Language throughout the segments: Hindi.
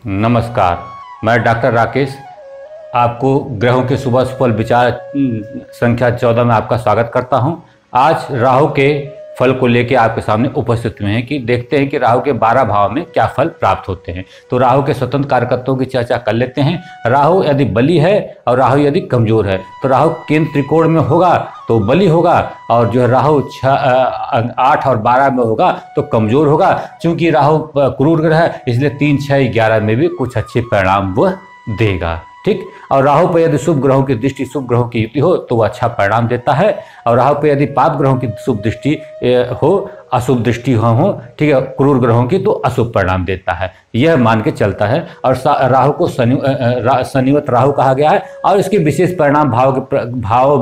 नमस्कार, मैं डॉक्टर राकेश आपको ग्रहों के सुबह सुफल विचार संख्या 14 में आपका स्वागत करता हूं। आज राहु के फल को लेकर आपके सामने उपस्थित हुए हैं कि देखते हैं कि राहु के 12 भाव में क्या फल प्राप्त होते हैं। तो राहु के स्वतंत्र कारकत्वों की चर्चा कर लेते हैं। राहु यदि बली है और राहु यदि कमजोर है तो राहु केंद्र त्रिकोण में होगा तो बली होगा, और जो है राहु 8 और 12 में होगा तो कमजोर होगा। चूंकि राहु क्रूर ग्रह है इसलिए 3, 6, 11 में भी कुछ अच्छे परिणाम वह देगा। ठीक, और राहु पर यदि शुभ ग्रहों की दृष्टि, शुभ ग्रहों की युति हो तो वह अच्छा परिणाम देता है, और राहु पर यदि पाप ग्रहों की शुभ दृष्टि हो, अशुभ दृष्टि हो, ठीक है, क्रूर ग्रहों की, तो अशुभ परिणाम देता है, यह मान के चलता है। और राहु को शनिवत राहु कहा गया है, और इसके विशेष परिणाम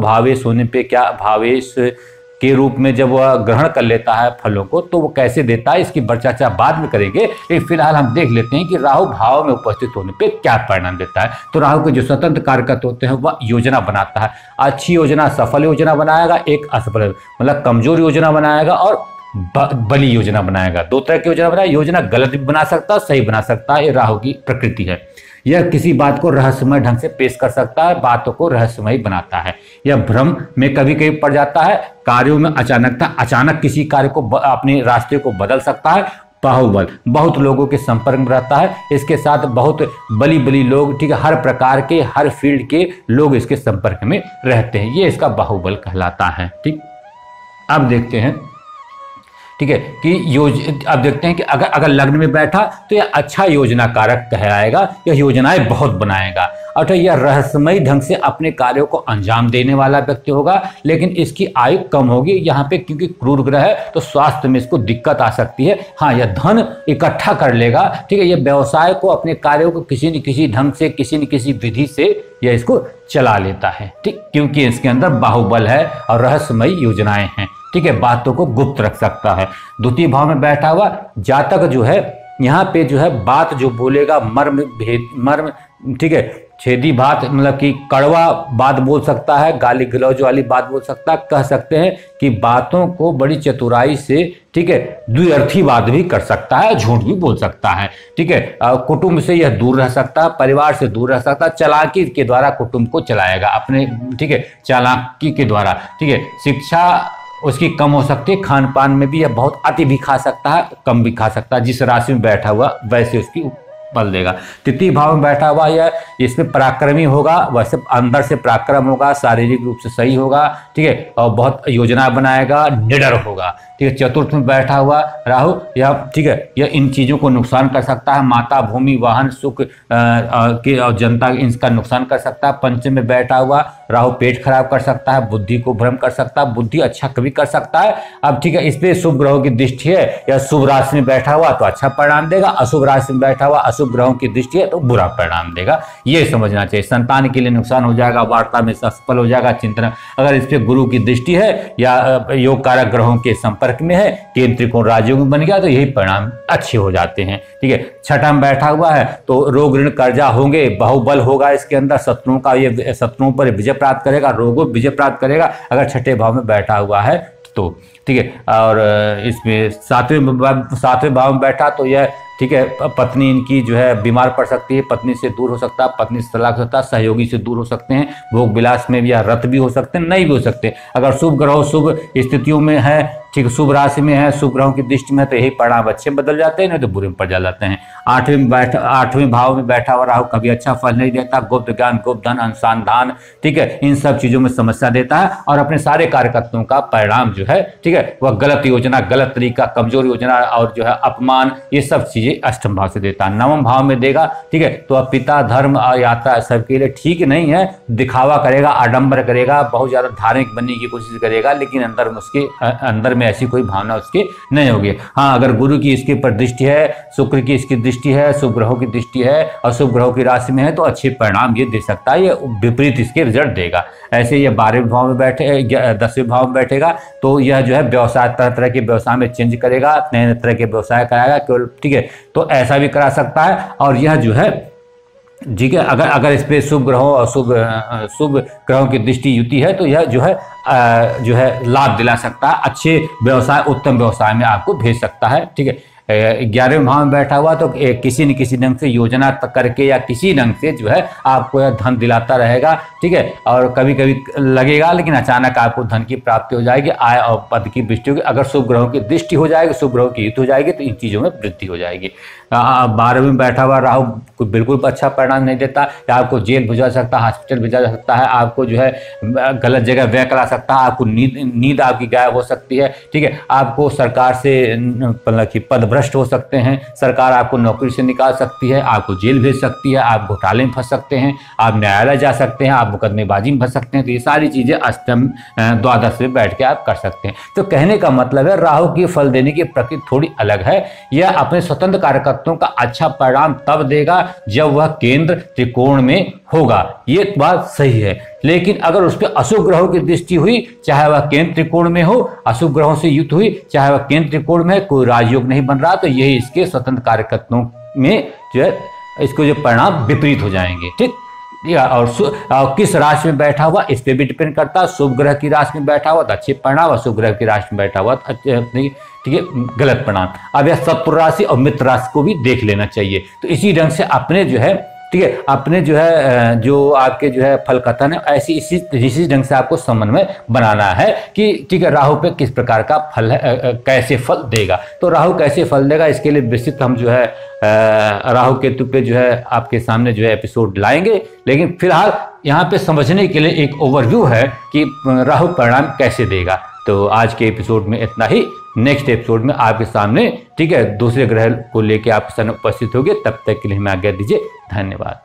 भावेश होने पे, क्या भावेश के रूप में जब वह ग्रहण कर लेता है फलों को तो वो कैसे देता है, इसकी चर्चा बाद में करेंगे। लेकिन फिलहाल हम देख लेते हैं कि राहु भाव में उपस्थित होने पे क्या परिणाम देता है। तो राहु के जो स्वतंत्र कारकत्व होते हैं वह योजना बनाता है। अच्छी योजना, सफल योजना बनाएगा, एक असफल मतलब कमजोर योजना बनाएगा, और बली योजना बनाएगा। दो तरह की योजना बनाएगा। योजना गलत भी बना सकता है, सही बना सकता है, ये राहु की प्रकृति है। यह किसी बात को रहस्यमय ढंग से पेश कर सकता है, बातों को रहस्यमय बनाता है। यह भ्रम में कभी कभी पड़ जाता है, कार्यों में अचानक किसी कार्य को अपने रास्ते को बदल सकता है। बाहुबल बहुत लोगों के संपर्क में रहता है, इसके साथ बहुत बली लोग, ठीक है, हर प्रकार के, हर फील्ड के लोग इसके संपर्क में रहते हैं। ये इसका बाहुबल कहलाता है। ठीक, अब देखते हैं, ठीक है, कि अब देखते हैं कि अगर लग्न में बैठा तो यह अच्छा योजना कारक कहलाएगा। यह योजनाएं बहुत बनाएगा, अर्थात यह रहस्यमय ढंग से अपने कार्यों को अंजाम देने वाला व्यक्ति होगा, लेकिन इसकी आयु कम होगी यहाँ पे, क्योंकि क्रूर ग्रह है तो स्वास्थ्य में इसको दिक्कत आ सकती है। हाँ, यह धन इकट्ठा कर लेगा, ठीक है, यह व्यवसाय को, अपने कार्यों को किसी न किसी ढंग से, किसी न किसी विधि से यह इसको चला लेता है। ठीक, क्योंकि इसके अंदर बाहुबल है और रहस्यमय योजनाएं हैं। ठीक है, बातों को गुप्त रख सकता है। द्वितीय भाव में बैठा हुआ जातक जो है, यहाँ पे जो है बात जो बोलेगा मर्म, ठीक है, छेदी बात, मतलब कि कड़वा बात बोल सकता है, गाली गलौज वाली बात बोल सकता है। कह सकते हैं कि बातों को बड़ी चतुराई से, ठीक है, द्विअर्थी बात भी कर सकता है, झूठ भी बोल सकता है। ठीक है, कुटुंब से यह दूर रह सकता है, परिवार से दूर रह सकता है, चालाकी के द्वारा कुटुंब को चलाएगा अपने, ठीक है, चालाकी के द्वारा। ठीक है, शिक्षा उसकी कम हो सकती है, खान पान में भी यह बहुत अति भी खा सकता है, कम भी खा सकता है। जिस राशि में बैठा हुआ वैसे उसकी बल देगा। तृतीय भाव में बैठा हुआ यह, इसमें पराक्रमी होगा, वैसे अंदर से पराक्रम होगा, शारीरिक रूप से सही होगा, ठीक है, और बहुत योजना बनाएगा, निडर होगा। ठीक है, चतुर्थ में बैठा हुआ राहु, यह, ठीक है, यह इन चीज़ों को नुकसान कर सकता है, माता, भूमि, वाहन, सुख की और जनता इसका नुकसान कर सकता है। पंचम में बैठा हुआ राहु पेट खराब कर सकता है, बुद्धि को भ्रम कर सकता है, बुद्धि अच्छा कभी कर सकता है। अब ठीक है, इस पे शुभ ग्रहों की दृष्टि है, या शुभ राशि में बैठा हुआ तो अच्छा परिणाम देगा, अशुभ राशि में बैठा हुआ, अशुभ ग्रहों की दृष्टि है तो बुरा परिणाम देगा। ये समझना चाहिए। संतान के लिए नुकसान हो जाएगा, वार्ता में असफल हो जाएगा, चिंतन। अगर इस पे गुरु की दृष्टि है या योग कारक ग्रहों के संपर्क में है, केंद्र त्रिकोण राजयोग में बन गया तो यही परिणाम अच्छे हो जाते हैं। ठीक है, छठा में बैठा हुआ है तो रोग ऋण कर्जा होंगे, बाहुबल होगा इसके अंदर, शत्रुओं का, ये शत्रुओं पर विजय प्राप्त करेगा, रोगों विजय प्राप्त करेगा अगर छठे भाव में बैठा हुआ है तो। ठीक है, और इसमें सातवें भाव में बैठा तो यह, ठीक है, पत्नी इनकी जो है बीमार पड़ सकती है, पत्नी से दूर हो सकता है, पत्नी से तलाक हो सकता है, सहयोगी से दूर हो सकते हैं, भोग विलास में भी या रत भी हो सकते हैं, नहीं भी हो सकते। अगर शुभ ग्रह शुभ स्थितियों में है, ठीक, शुभ राशि में है, शुभ ग्रहों की दृष्टि में, तो यही परिणाम अच्छे बदल जाते हैं, नहीं तो बुरे में पड़ जाते हैं। आठवें भाव में बैठा हुआ राहु कभी अच्छा फल नहीं देता, गुप्त ज्ञान, गुप्त धन, अनुसंधान, ठीक है, इन सब चीजों में समस्या देता है, और अपने सारे कार्यकर्ताओं का परिणाम जो है, ठीक है, वह गलत योजना, गलत तरीका, कमजोर योजना और जो है अपमान, ये सब चीजें अष्टम भाव से देता है। नवम भाव में देगा, ठीक है, तो अब पिता, धर्म और यात्रा सबके लिए ठीक नहीं है, दिखावा करेगा, आडंबर करेगा, बहुत ज्यादा धार्मिक बनने की कोशिश करेगा, लेकिन अंदर में उसके अंदर में ऐसी कोई भावना उसकी नहीं होगी। हाँ, अगर गुरु की इसके पर दृष्टि है, शुक्र की इसकी दृष्टि है, शुभ ग्रहों की दृष्टि है और शुभ ग्रहों की राशि में है तो अच्छे परिणाम ये दे सकता है, ये विपरीत इसके रिजल्ट देगा। ऐसे ये 12वें भाव में बैठे, 10वें भाव में बैठेगा तो यह जो है व्यवसाय, तरह तरह के व्यवसाय में चेंज करेगा, नए तरह के व्यवसाय कराएगा केवल, ठीक है, तो ऐसा भी करा सकता है। और यह जो है ठीक है, अगर अगर इस पे शुभ ग्रहों और शुभ ग्रहों की दृष्टि युति है तो यह जो है लाभ दिला सकता है, अच्छे व्यवसाय, उत्तम व्यवसाय में आपको भेज सकता है। ठीक है, 11वें भाव में बैठा हुआ तो किसी न किसी ढंग से योजना करके या किसी ढंग से जो है आपको यह धन दिलाता रहेगा। ठीक है, और कभी कभी लगेगा लेकिन अचानक आपको धन की प्राप्ति हो जाएगी, आय और पद की वृद्धि होगी। अगर शुभ ग्रहों की दृष्टि हो जाएगी, शुभ ग्रहों की युति हो जाएगी तो इन चीज़ों में वृद्धि हो जाएगी। 12वें में बैठा हुआ राहु को बिल्कुल अच्छा परिणाम नहीं देता, या आपको जेल भिजवा सकता है, हॉस्पिटल भिजवा सकता है, आपको जो है गलत जगह व्यय करा सकता है, आपको नींद आपकी गायब हो सकती है। ठीक है, आपको सरकार से मतलब कि पद भ्रष्ट हो सकते हैं, सरकार आपको नौकरी से निकाल सकती है, आपको जेल भेज सकती है, आप घोटाले में फंस सकते हैं, आप न्यायालय जा सकते हैं, आप मुकदमेबाजी में फंस सकते हैं। तो ये सारी चीज़ें अष्टम द्वादश में बैठ के आप कर सकते हैं। तो कहने का मतलब है राहु की फल देने की प्रकृति थोड़ी अलग है। यह अपने स्वतंत्र कार्यकर्ताओं का अच्छा परिणाम तब देगा जब वह केंद्र त्रिकोण में होगा, ये बात सही है। लेकिन अगर उस पर अशुभ ग्रहों की दृष्टि हुई, चाहे वह केंद्र त्रिकोण में हो, अशुभ ग्रहों से युक्त हुई, चाहे वह केंद्र त्रिकोण में, कोई राजयोग नहीं बन रहा, तो यही इसके स्वतंत्र कार्यकर्ताओं में जो है इसको जो परिणाम विपरीत हो जाएंगे। ठीक, और किस राशि में बैठा हुआ इस पे भी डिपेंड करता है। शुभ ग्रह की राशि में बैठा हुआ तो अच्छे परिणाम, अशुभ ग्रह की राशि में बैठा हुआ तो ठीक है गलत परिणाम। अब यह सत्पुर राशि और मित्र राशि को भी देख लेना चाहिए। तो इसी ढंग से अपने जो है, ठीक है, अपने जो है जो आपके जो है फल कथन है ऐसी इसी ढंग से आपको समन्वय बनाना है कि ठीक है राहु पे किस प्रकार का फल है, कैसे फल देगा। तो राहु कैसे फल देगा इसके लिए विस्तृत हम जो है राहु केतु पे जो है आपके सामने जो है एपिसोड लाएंगे। लेकिन फिलहाल यहाँ पे समझने के लिए एक ओवरव्यू है कि राहु परिणाम कैसे देगा। तो आज के एपिसोड में इतना ही। नेक्स्ट एपिसोड में आपके सामने ठीक है दूसरे ग्रह को लेकर आपके सामने उपस्थित होंगे। तब तक के लिए हमें आज्ञा दीजिए। धन्यवाद।